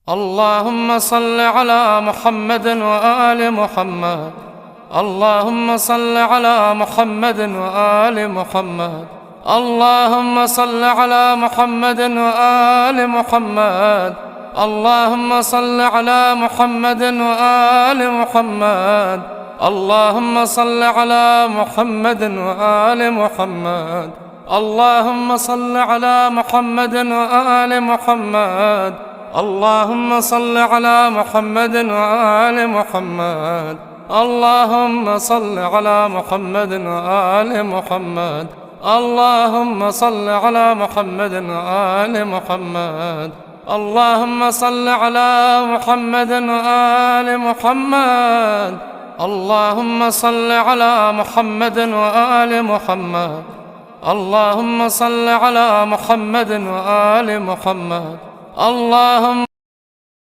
اللهم صل على محمد وآل محمد. اللهم صل على محمد وآل محمد. اللهم صل على محمد وآل محمد. اللهم صل على محمد وآل محمد. اللهم صل على محمد وآل محمد. اللهم صل على محمد وآل محمد. اللهم صل على محمد وآل محمد. اللهم صل على محمد وآل محمد. اللهم صل على محمد وآل محمد. اللهم صل على محمد وآل محمد. اللهم صل على محمد وآل محمد. اللهم صل على محمد وآل محمد. اللهم